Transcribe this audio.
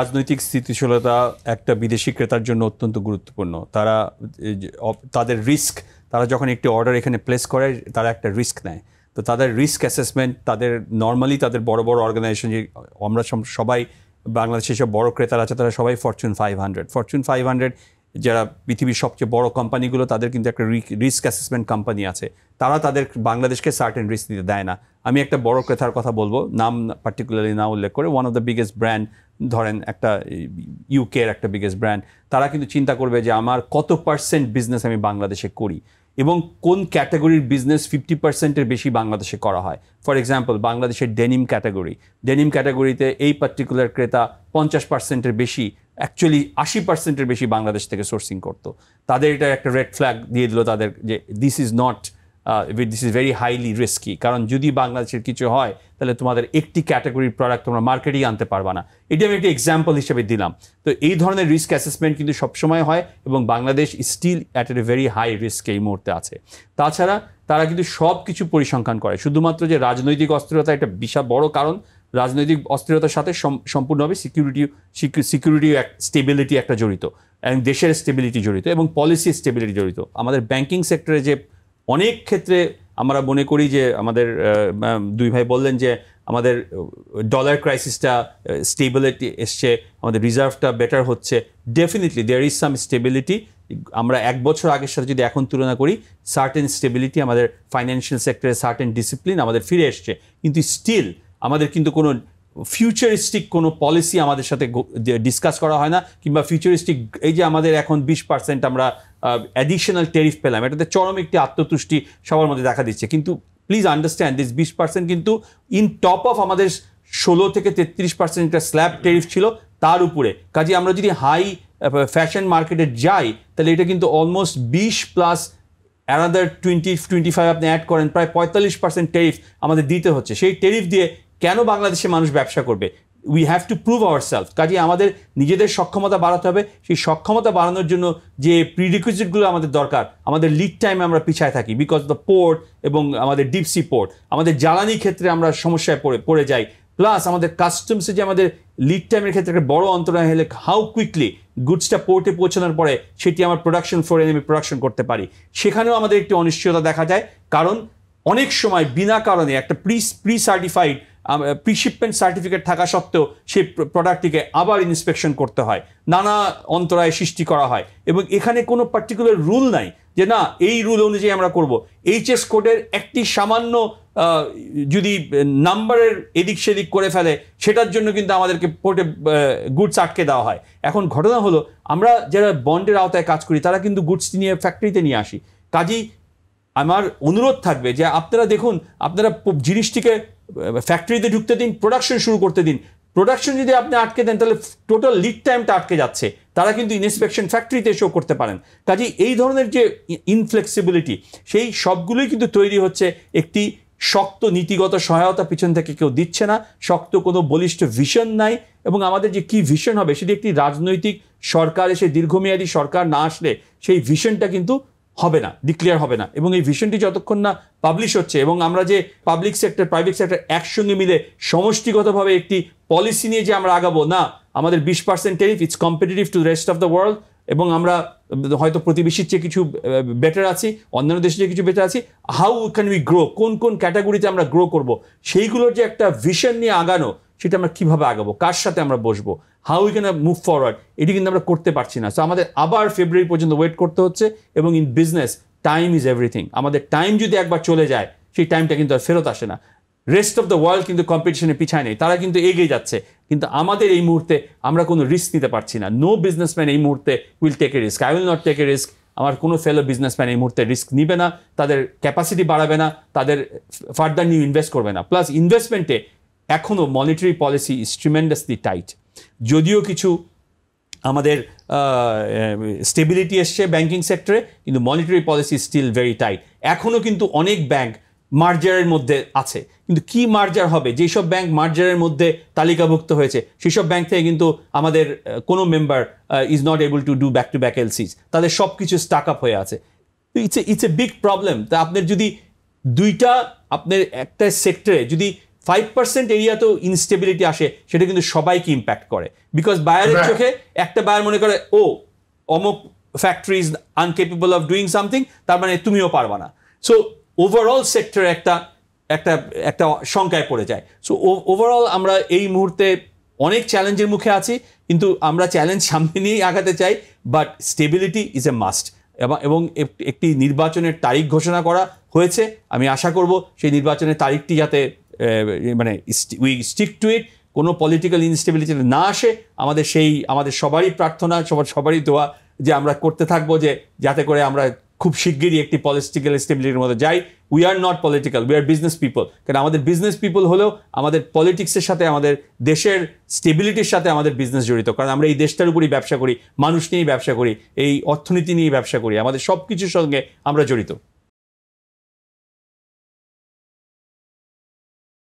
রাজনৈতিক স্থিতিশীলতা একটা বিদেশি ক্রেতার জন্য অত্যন্ত গুরুত্বপূর্ণ। তাদের রিস্ক, তারা যখন একটি অর্ডার এখানে প্লেস করে তারা একটা রিস্ক নেয়। তো তাদের রিস্ক অ্যাসেসমেন্ট, তাদের নর্মালি তাদের বড় বড় অর্গানাইজেশন, আমরা সবাই বাংলাদেশের সব বড় ক্রেতারা আছে তারা সবাই ফরচুন 500 যারা পৃথিবীর সবচেয়ে বড় কোম্পানিগুলো, তাদের কিন্তু একটা রিস্ক অ্যাসেসমেন্ট কোম্পানি আছে। তারা তাদের বাংলাদেশকে সার্টেন রিস্ক দিতে দেয় না। আমি একটা বড় ক্রেতার কথা বলবো, নাম পার্টিকুলারলি না উল্লেখ করে, one of the biggest brand, ধরেন একটা ইউকের একটা বিগেস্ট ব্র্যান্ড, তারা কিন্তু চিন্তা করবে যে আমার কত পার্সেন্ট বিজনেস আমি বাংলাদেশে করি এবং কোন ক্যাটাগরির বিজনেস 50%-এর বেশি বাংলাদেশে করা হয়। ফর এক্সাম্পল, বাংলাদেশের ডেনিম ক্যাটাগরিতে এই পার্টিকুলার ক্রেতা 50%-এর বেশি, অ্যাকচুয়ালি 80%-এর বেশি বাংলাদেশ থেকে সোর্সিং করতো। তাদের এটা একটা রেড ফ্ল্যাগ দিয়ে দিল তাদের, যে this is very highly risky, কারণ যদি বাংলাদেশের কিছু হয় তাহলে তোমাদের একটি ক্যাটাগরির প্রোডাক্ট তোমরা মার্কেটেই আনতে পারবা না। এটি আমি একটা এক্সাম্পল হিসেবে দিলাম। তো এই ধরনের রিস্ক অ্যাসেসমেন্ট কিন্তু সবসময় হয় এবং Bangladesh still at a very high risk এই মুহূর্তে আছে। তাছাড়া তারা কিন্তু সব কিছু পরিসংখ্যান করে, শুধুমাত্র যে রাজনৈতিক অস্থিরতা একটা বিশাল বড় কারণ, রাজনৈতিক অস্থিরতার সাথে সম্পূর্ণভাবে সিকিউরিটি স্টেবিলিটি একটা জড়িত, এবং দেশের স্টেবিলিটি জড়িত এবং পলিসি স্টেবিলিটি জড়িত। আমাদের ব্যাংকিং সেক্টরে যে অনেক ক্ষেত্রে আমরা মনে করি যে আমাদের দুই ভাই বললেন যে আমাদের ডলার ক্রাইসিসটা স্টেবিলিটি এসছে, আমাদের রিজার্ভটা বেটার হচ্ছে। Definitely there is some stability. আমরা এক বছর আগের সাথে যদি এখন তুলনা করি, সার্টেন স্টেবিলিটি, আমাদের ফাইন্যান্সিয়াল সেক্টরে সার্টেন ডিসিপ্লিন আমাদের ফিরে এসছে। কিন্তু স্টিল আমাদের কিন্তু কোনো ফিউচারিস্টিক কোনো পলিসি আমাদের সাথে ডিসকাস করা হয় না, কিংবা ফিউচারিস্টিক এই যে আমাদের এখন 20% আমরা অ্যাডিশনাল টেরিফ পেলাম, এটাতে চরম একটি আত্মতুষ্টি সবার মধ্যে দেখা দিচ্ছে। কিন্তু প্লিজ আন্ডারস্ট্যান্ড দিস 20% কিন্তু ইন টপ অফ আমাদের 16 থেকে 33% একটা স্ল্যাব টেরিফ ছিল তার উপরে। কাজে আমরা যদি হাই ফ্যাশন মার্কেটে যাই তাহলে এটা কিন্তু অলমোস্ট 20 প্লাস অ্যানাদার 20-25 আপনি অ্যাড করেন, প্রায় 45% টেরিফ আমাদের দিতে হচ্ছে। সেই টেরিফ দিয়ে কেন বাংলাদেশে মানুষ ব্যবসা করবে? We have to prove ourself. কাজে আমাদের নিজেদের সক্ষমতা বাড়াতে হবে। সেই সক্ষমতা বাড়ানোর জন্য যে প্রিরিকুইজিটগুলো আমাদের দরকার, আমাদের লিড টাইমে আমরা পিছায় থাকি বিকজ দ্য পোর্ট এবং আমাদের ডিপ সি পোর্ট, আমাদের জ্বালানি ক্ষেত্রে আমরা সমস্যায় পড়ে যাই। প্লাস আমাদের কাস্টমসে যে আমাদের লিড টাইমের ক্ষেত্রে একটা বড় অন্তরায় হলে হাউ কুইকলি গুডসটা পোর্টে পৌঁছানোর পরে সেটি আমার প্রোডাকশন ফ্লোরে আমি প্রোডাকশন করতে পারি, সেখানেও আমাদের একটি অনিশ্চয়তা দেখা যায়। কারণ অনেক সময় বিনা কারণে একটা প্রি সার্টিফাইড প্রিশিপমেন্ট সার্টিফিকেট থাকা সত্ত্বেও সেই প্রোডাক্টটিকে আবার ইন্সপেকশন করতে হয়, নানা অন্তরায় সৃষ্টি করা হয়। এবং এখানে কোনো পার্টিকুলার রুল নাই যে না এই রুল অনুযায়ী আমরা করব। এইচএস কোডের একটি সামান্য যদি নাম্বারের এদিক সেদিক করে ফেলে সেটার জন্য কিন্তু আমাদেরকে পোর্টে গুডস আটকে দেওয়া হয়। এখন ঘটনা হলো, আমরা যারা বন্ডের আওতায় কাজ করি তারা কিন্তু গুডস নিয়ে ফ্যাক্টরিতে নিয়ে আসি। কাজেই আমার অনুরোধ থাকবে যে আপনারা দেখুন, আপনারা জিনিসটিকে ফ্যাক্টরিতে ঢুকতে দিন, প্রোডাকশন শুরু করতে দিন। প্রোডাকশন যদি আপনি আটকে দেন তাহলে টোটাল লিড টাইমটা আটকে যাচ্ছে। তারা কিন্তু ইনস্পেকশন ফ্যাক্টরিতে এসেও করতে পারেন। কাজেই এই ধরনের যে ইনফ্লেক্সিবিলিটি, সেই সবগুলোই কিন্তু তৈরি হচ্ছে একটি শক্ত নীতিগত সহায়তা পিছন থেকে কেউ দিচ্ছে না, শক্ত কোনো বলিষ্ঠ ভিশন নাই। এবং আমাদের যে কি ভিশন হবে সেটি একটি রাজনৈতিক সরকার এসে, দীর্ঘমেয়াদী সরকার না আসলে সেই ভিশনটা কিন্তু হবে না, ডিক্লেয়ার হবে না। এবং এই ভিশনটি যতক্ষণ না পাবলিশ হচ্ছে এবং আমরা যে পাবলিক সেক্টর প্রাইভেট সেক্টর একসঙ্গে মিলে সমষ্টিগতভাবে একটি পলিসি নিয়ে যে আমরা আগাবো, না আমাদের 20% tariff, it's competitive to rest of the world, এবং আমরা হয়তো প্রতিবেশীর চেয়ে কিছু বেটার আছি, অন্যান্য দেশের চেয়ে কিছু বেটার আছি, হাউ ক্যান উই গ্রো, কোন কোন ক্যাটাগরিতে আমরা গ্রো করব, সেইগুলোর যে একটা ভিশন নিয়ে আগানো, সেটা আমরা কীভাবে আগাবো, কার সাথে আমরা বসবো, how we can move forward, এটি কিন্তু আমরা করতে পারছি না। সো আমাদের আবার ফেব্রুয়ারি পর্যন্ত ওয়েট করতে হচ্ছে। এবং in business time is everything. আমাদের টাইম যদি একবার চলে যায় সেই টাইমটা কিন্তু আর ফেরত আসে না। রেস্ট অফ দ্য ওয়ার্ল্ড কিন্তু কম্পিটিশনে পিছায় নেই, তারা কিন্তু এগিয়ে যাচ্ছে। কিন্তু আমাদের এই মুহূর্তে আমরা কোনো রিস্ক নিতে পারছি না। নো বিজনেসম্যান এই মুহূর্তে will take a risk. I will not take a risk. আমার কোনো ফেলো বিজনেসম্যান এই মুহূর্তে রিস্ক নিবে না, তাদের ক্যাপাসিটি বাড়াবে না, তাদের ফার্দার নিউ ইনভেস্ট করবে না। প্লাস ইনভেস্টমেন্টে এখনও monetary policy is tremendously tight. যদিও কিছু আমাদের স্টেবিলিটি এসছে ব্যাংকিং সেক্টরে, কিন্তু monetary policy still very tight. এখনও কিন্তু অনেক ব্যাংক মার্জারের মধ্যে আছে। কিন্তু কি মার্জার হবে? যেসব ব্যাংক মার্জারের মধ্যে তালিকাভুক্ত হয়েছে সেসব ব্যাংক থেকে কিন্তু আমাদের কোনো member is not able to do back to back LCs, তাদের সব কিছু স্টাক আপ হয়ে আছে। তো ইটস এ বিগ প্রবলেম। তা আপনার যদি দুইটা, আপনার একটা সেক্টরে যদি 5% এরিয়াতেও ইনস্টেবিলিটি আসে, সেটা কিন্তু সবাইকে ইম্প্যাক্ট করে। বিকজ বায়ারের চোখে একটা বায়ার মনে করে ও অমুক factory is uncapable of doing something, তার মানে তুমিও পারবা না। সো ওভারঅল সেক্টর একটা একটা একটা শঙ্কায় পড়ে যায়। সো ওভারঅল আমরা এই মুহূর্তে অনেক চ্যালেঞ্জের মুখে আছি, কিন্তু আমরা চ্যালেঞ্জ সামনে নিয়েই আগাতে চাই, but stability is a must. এবং একটি নির্বাচনের তারিখ ঘোষণা করা হয়েছে। আমি আশা করব সেই নির্বাচনের তারিখটি যাতে মানে উই স্টিক টু ইট, কোনো পলিটিক্যাল ইনস্টেবিলিটি না আসে। আমাদের সবারই প্রার্থনা, সবারই দোয়া যে আমরা করতে থাকবো, যে যাতে করে আমরা খুব শিগগিরই একটি পলিটিক্যাল স্টেবিলিটির মধ্যে যাই। We are not political, we are business people. কারণ আমাদের বিজনেস পিপল হলেও আমাদের পলিটিক্সের সাথে, আমাদের দেশের স্টেবিলিটির সাথে আমাদের বিজনেস জড়িত। কারণ আমরা এই দেশটার উপরই ব্যবসা করি, মানুষ নিয়েই ব্যবসা করি, এই অর্থনীতি নিয়েই ব্যবসা করি, আমাদের সব কিছুর সঙ্গে আমরা জড়িত।